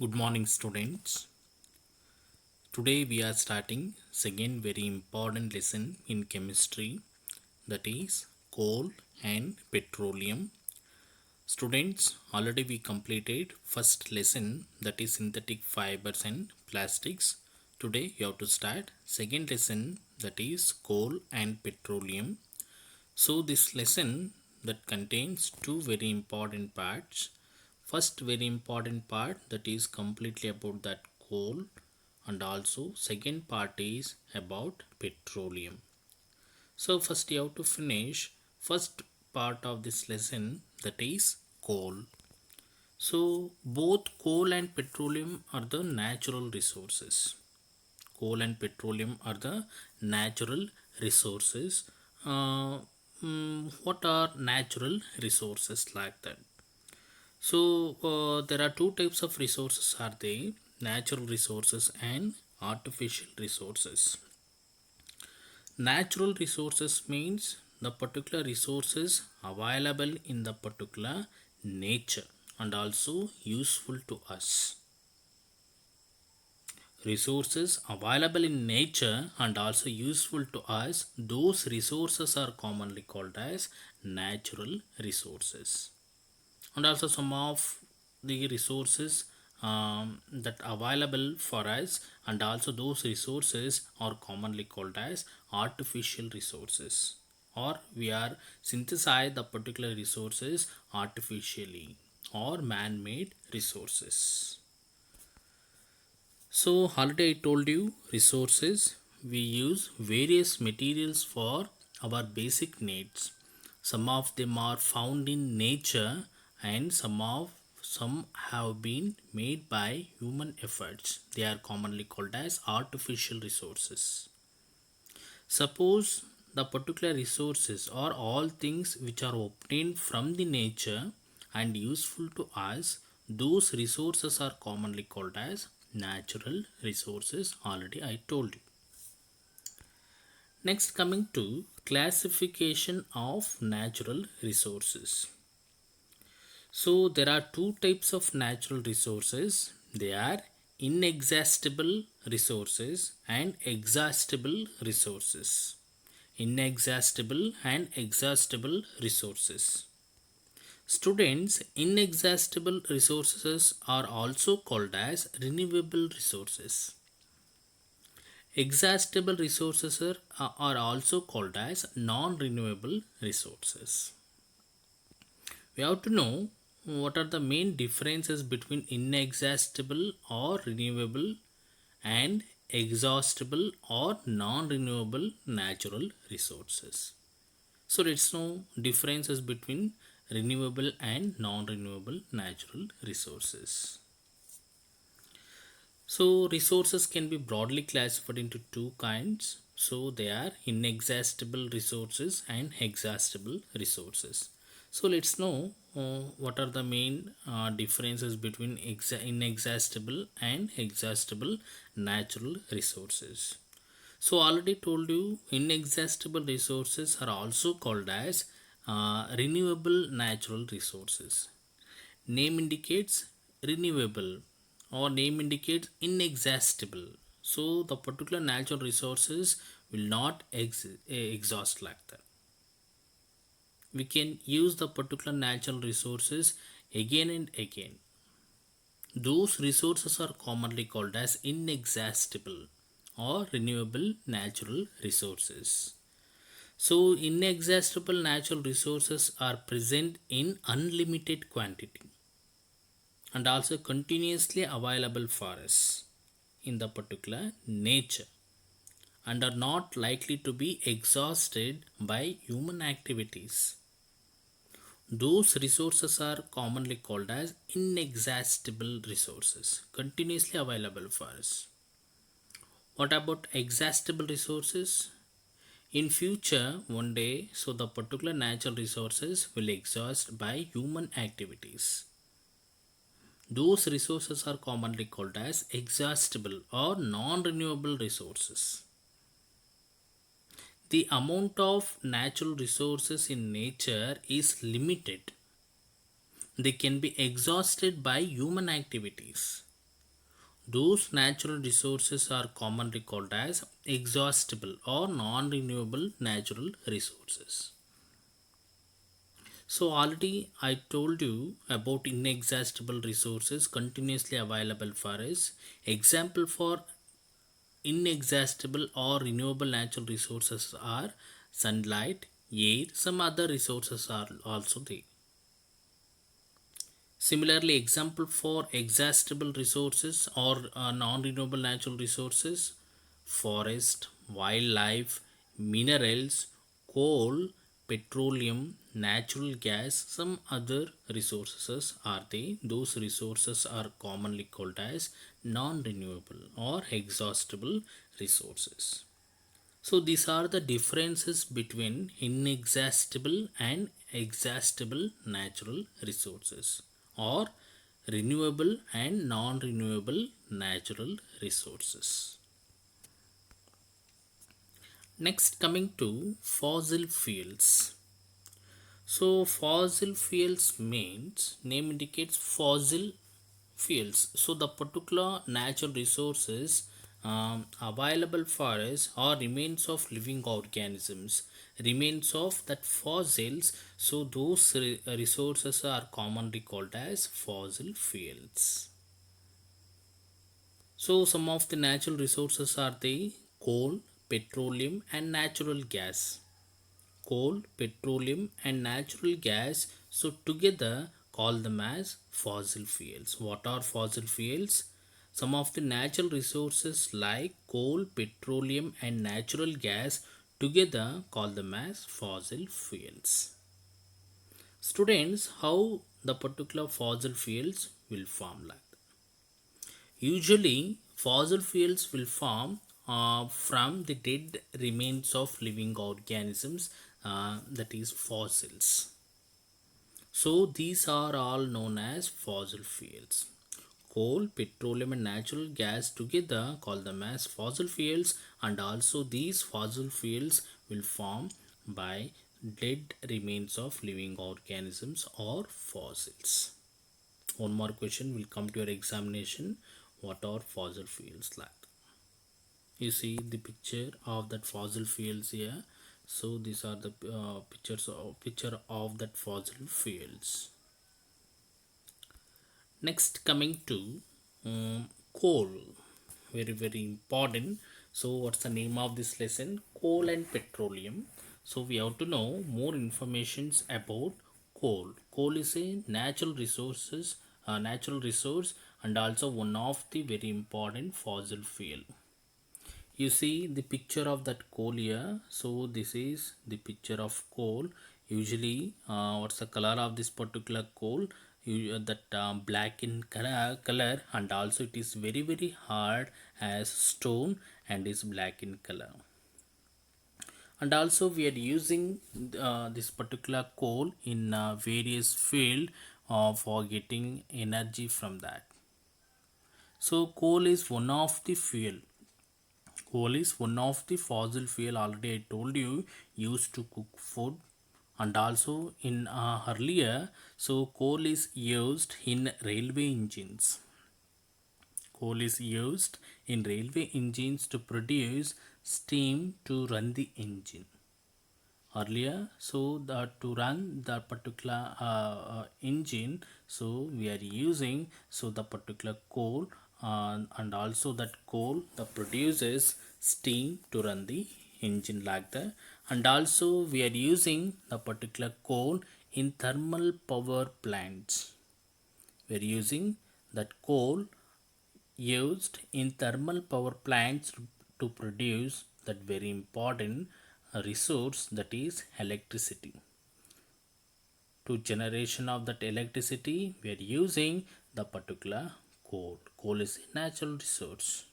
Good morning, students. Today we are starting second very important lesson in chemistry, that is coal and petroleum. Students, already we completed first lesson, that is synthetic fibers and plastics. Today you have to start second lesson, that is coal and petroleum. So this lesson that contains two very important parts. First very important part, that is completely about that coal, and also second part is about petroleum. So first you have to finish first part of this lesson, that is coal. So both coal and petroleum are the natural resources. Coal and petroleum are the natural resources. What are natural resources like that? So there are two types of resources are they, natural resources and artificial resources. Natural resources means the particular resources available in the particular nature and also useful to us. Resources available in nature and also useful to us, those resources are commonly called as natural resources. And also some of the resources that available for us, and also those resources are commonly called as artificial resources, or we are synthesize the particular resources artificially, or man-made resources. So already I told you resources, we use various materials for our basic needs. Some of them are found in nature, and some have been made by human efforts. They are commonly called as artificial resources. Suppose the particular resources are all things which are obtained from the nature and useful to us. Those resources are commonly called as natural resources. Already I told you. Next, coming to classification of natural resources. So there are two types of natural resources. They are inexhaustible resources and exhaustible resources. Inexhaustible and exhaustible resources. Students, inexhaustible resources are also called as renewable resources. Exhaustible resources are also called as non-renewable resources. We have to know what are the main differences between inexhaustible or renewable and exhaustible or non-renewable natural resources. So let's know differences between renewable and non-renewable natural resources. So resources can be broadly classified into two kinds. So they are inexhaustible resources and exhaustible resources. So let's know what are the main differences between inexhaustible and exhaustible natural resources. So already told you, inexhaustible resources are also called as renewable natural resources. Name indicates renewable, or name indicates inexhaustible. So the particular natural resources will not exhaust like that. We can use the particular natural resources again and again. Those resources are commonly called as inexhaustible or renewable natural resources. So, inexhaustible natural resources are present in unlimited quantity and also continuously available for us in the particular nature, and are not likely to be exhausted by human activities. Those resources are commonly called as inexhaustible resources, continuously available for us. What about exhaustible resources? In future, one day, so the particular natural resources will exhaust by human activities. Those resources are commonly called as exhaustible or non-renewable resources. The amount of natural resources in nature is limited. They can be exhausted by human activities. Those natural resources are commonly called as exhaustible or non renewable natural resources. So, already I told you about inexhaustible resources continuously available for us. Example for inexhaustible or renewable natural resources are sunlight, air, some other resources are also there. Similarly, example for exhaustible resources or non-renewable natural resources, forest, wildlife, minerals, coal, petroleum, natural gas, some other resources are they. Those resources are commonly called as non-renewable or exhaustible resources. So these are the differences between inexhaustible and exhaustible natural resources or renewable and non-renewable natural resources. Next, coming to fossil fuels. So fossil fuels means name indicates fossil fuels. So the particular natural resources available for us are remains of living organisms, remains of that fossils. So those resources are commonly called as fossil fuels. So some of the natural resources are the coal, petroleum and natural gas. Coal, petroleum and natural gas, so together call them as fossil fuels. What are fossil fuels? Some of the natural resources like coal, petroleum and natural gas together call them as fossil fuels. Students, how the particular fossil fuels will form like? Usually, fossil fuels will form from the dead remains of living organisms, that is, fossils. So, these are all known as fossil fuels. Coal, petroleum, and natural gas together call them as fossil fuels, and also these fossil fuels will form by dead remains of living organisms or fossils. One more question will come to your examination. What are fossil fuels like? You see the picture of that fossil fuels here. So these are the picture of that fossil fuels. Next, coming to coal, very important. So what's the name of this lesson? Coal and petroleum. So we have to know more informations about coal. Coal is a natural resource and also one of the very important fossil fuel. You see the picture of that coal here. So this is the picture of coal. Usually what's the color of this particular coal? That black in color, and also it is very hard as stone and is black in color. And also we are using this particular coal in various field for getting energy from that. So coal is one of the fuel. Coal is one of the fossil fuel, already I told you, used to cook food. And also in earlier, so coal is used in railway engines. Coal is used in railway engines to produce steam to run the engine. Earlier, so that to run the particular engine, so we are using so the particular coal, and also that coal that produces steam to run the engine like that. And also we are using the particular coal in thermal power plants. We are using that coal used in thermal power plants to produce that very important resource, that is electricity. To generation of that electricity we are using the particular coal. Coal is a natural resource,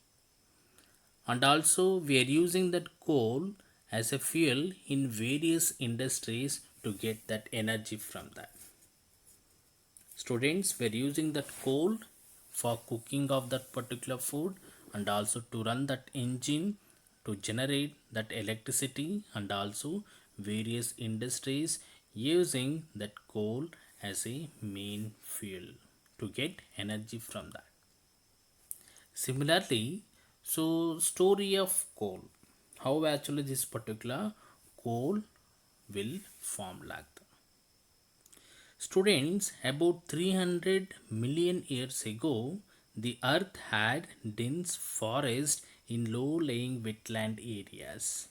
and also we are using that coal as a fuel in various industries to get that energy from that. Students were using that coal for cooking of that particular food, and also to run that engine to generate that electricity, and also various industries using that coal as a main fuel to get energy from that. Similarly, so story of coal, how actually this particular coal will form like that. Students, about 300 million years ago, the earth had dense forest in low-lying wetland areas.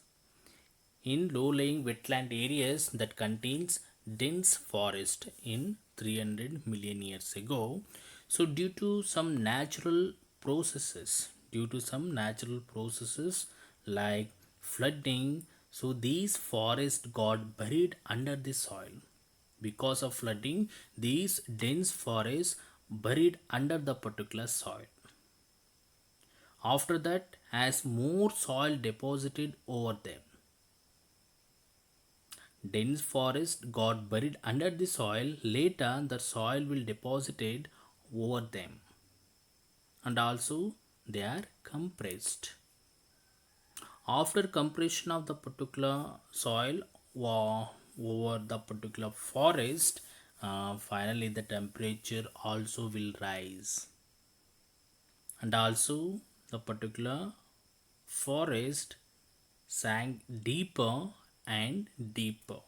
In low-lying wetland areas that contains dense forest in 300 million years ago. So due to some natural processes like flooding, so these forests got buried under the soil. Because of flooding, these dense forests buried under the particular soil. After that, as more soil deposited over them, dense forest got buried under the soil. Later, the soil will deposited over them, and also they are compressed. After compression of the particular soil over the particular forest, finally the temperature also will rise, and also the particular forest sank deeper and deeper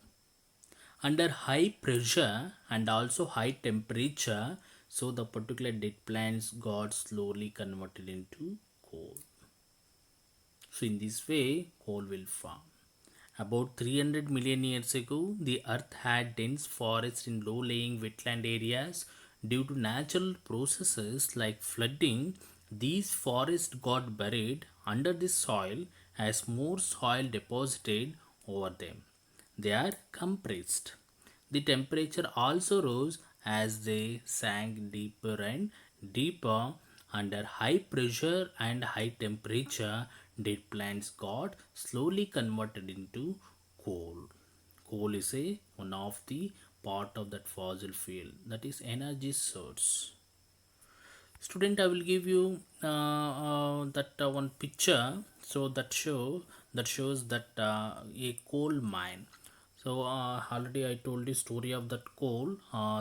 under high pressure and also high temperature. So the particular dead plants got slowly converted into coal. So in this way coal will form. About 300 million years ago, the earth had dense forests in low lying wetland areas. Due to natural processes like flooding, these forests got buried under the soil. As more soil deposited over them, they are compressed. The temperature also rose as they sank deeper and deeper under high pressure and high temperature. Dead plants got slowly converted into coal. Coal is a one of the part of that fossil fuel, that is energy source. Student, I will give you that one picture. So that shows that a coal mine. So already I told the story of that coal.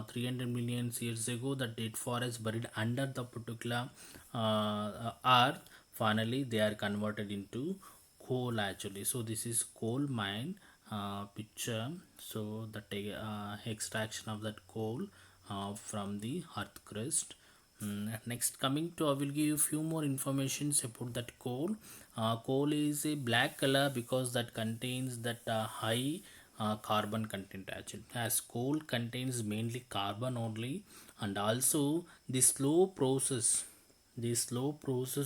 300 million years ago, the dead forest buried under the particular earth, finally they are converted into coal actually. So this is coal mine picture. So the extraction of that coal from the earth crust. Next, coming to, I will give you few more informations about that coal. Coal is a black color because that contains that high carbon content actually, as coal contains mainly carbon only. And also the slow process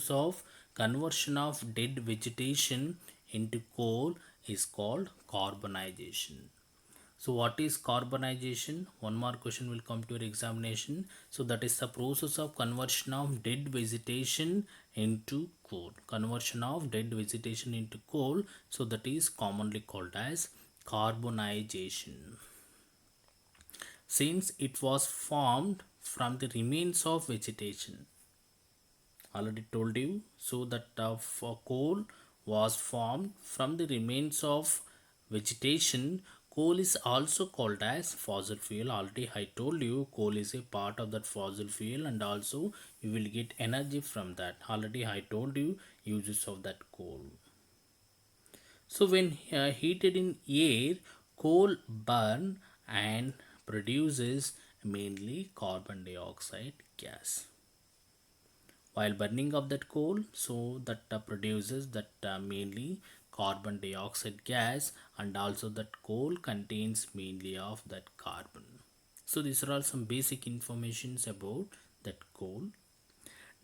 of conversion of dead vegetation into coal is called carbonization. So what is carbonization? One more question will come to your examination. So that is the process of conversion of dead vegetation into coal. Conversion of dead vegetation into coal. So that is commonly called as carbonization. Since it was formed from the remains of vegetation. Already told you. So that for coal was formed from the remains of vegetation. Coal is also called as fossil fuel. Already I told you coal is a part of that fossil fuel, and also you will get energy from that. Already I told you uses of that coal. So when heated in air, coal burn and produces mainly carbon dioxide gas. While burning of that coal, so that produces that mainly carbon dioxide gas, and also that coal contains mainly of that carbon. So these are all some basic informations about that coal.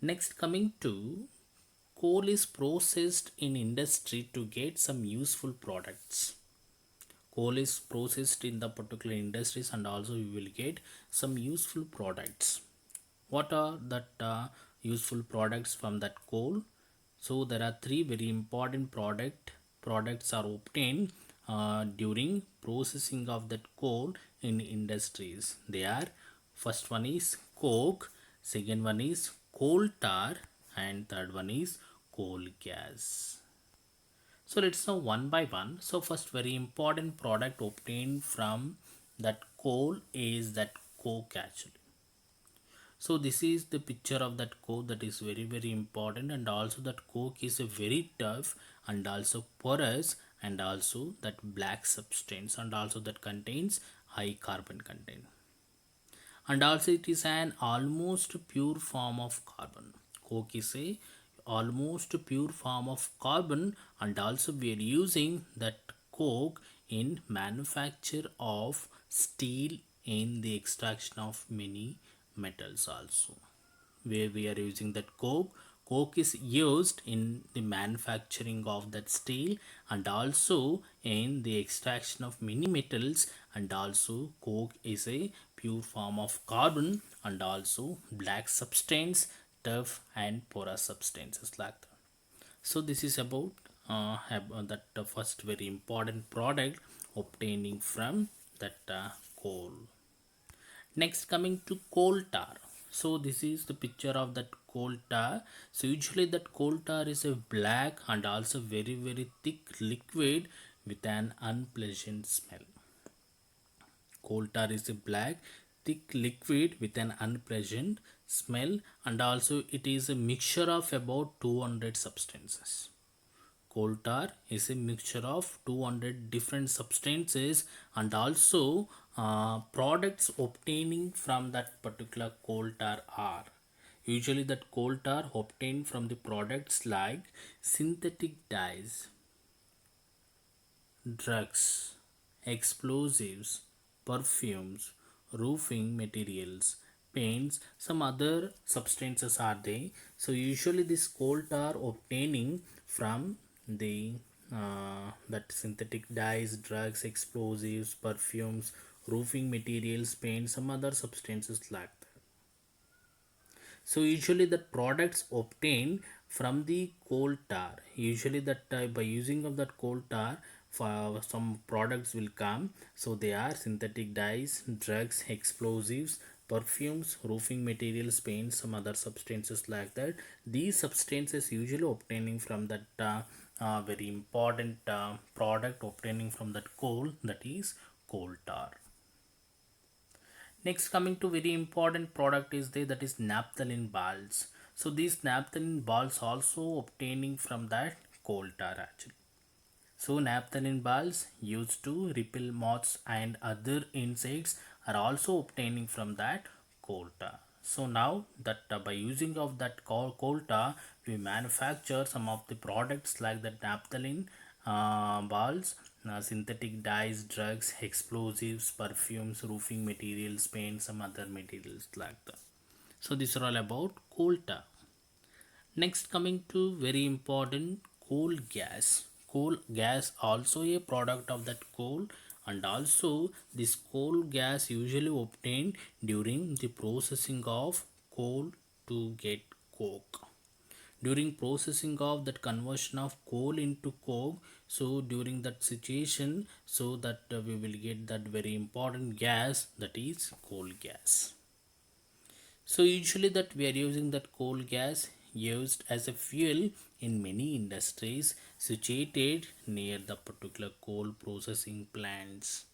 Next, coming to, coal is processed in industry to get some useful products. Coal is processed in the particular industries, and also you will get some useful products. What are that useful products from that coal? So there are three very important products are obtained during processing of that coal in industries. They are, first one is coke, second one is coal tar, and third one is coal gas. So let's know one by one. So first very important product obtained from that coal is that coke actually. So this is the picture of that coke, that is very very important, and also that coke is a very tough and also porous, and also that black substance, and also that contains high carbon content, and also it is an almost pure form of carbon. Coke is a almost pure form of carbon, and also we are using that coke in manufacture of steel, in the extraction of many metals also, where we are using that coke. Coke is used in the manufacturing of that steel, and also in the extraction of many metals, and also coke is a pure form of carbon, and also black substance, tough and porous substances like that. So this is about that first very important product obtaining from that coal. Next, coming to coal tar. So this is the picture of that coal tar. So usually that coal tar is a black and also very very thick liquid with an unpleasant smell. Coal tar is a black thick liquid with an unpleasant smell, and also it is a mixture of about 200 substances. Coal tar is a mixture of 200 different substances, and also products obtaining from that particular coal tar are usually that coal tar obtained from the products like synthetic dyes, drugs, explosives, perfumes, roofing materials, paints, some other substances are there. So usually this coal tar obtaining from the that synthetic dyes, drugs, explosives, perfumes, roofing materials, paints, some other substances like that. So usually the products obtained from the coal tar, usually that by using of that coal tar, for some products will come. So they are synthetic dyes, drugs, explosives, perfumes, roofing materials, paints, some other substances like that. These substances usually obtaining from that very important product obtaining from that coal, that is coal tar. Next, coming to very important product is there, that is naphthalene balls. So these naphthalene balls also obtaining from that coal tar actually. So naphthalene balls used to repel moths and other insects are also obtaining from that coal tar. So now that by using of that coal tar, we manufacture some of the products like the naphthalene balls, synthetic dyes, drugs, explosives, perfumes, roofing materials, paint, some other materials like that. So these are all about coal tar. Next, coming to very important coal gas. Coal gas also a product of that coal, and also this coal gas usually obtained during the processing of coal to get coke. During processing of that conversion of coal into coke, so during that situation, so that we will get that very important gas, that is coal gas. So usually that we are using that coal gas used as a fuel in many industries situated near the particular coal processing plants.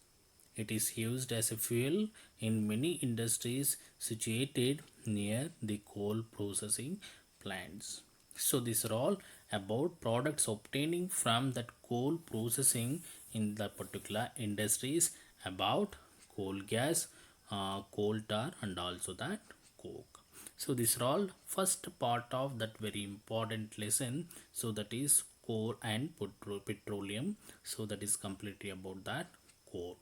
It is used as a fuel in many industries situated near the coal processing plants. So these are all about products obtaining from that coal processing in the particular industries, about coal gas, coal tar, and also that coke. So these are all first part of that very important lesson. So that is coal and petroleum. So that is completely about that coal.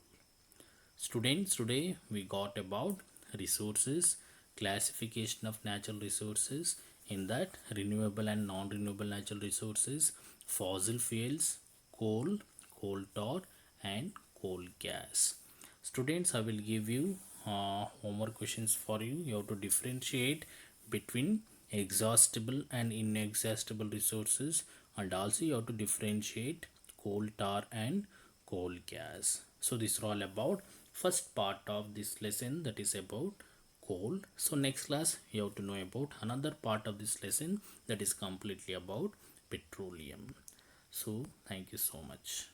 Students, today we got about resources, classification of natural resources, in that renewable and non-renewable natural resources, fossil fuels, coal, coal tar, and coal gas. Students, I will give you homework questions for you. You have to differentiate between exhaustible and inexhaustible resources, and also you have to differentiate coal tar and coal gas. So this is all about first part of this lesson, that is about coal. So next class you have to know about another part of this lesson, that is completely about petroleum. So thank you so much.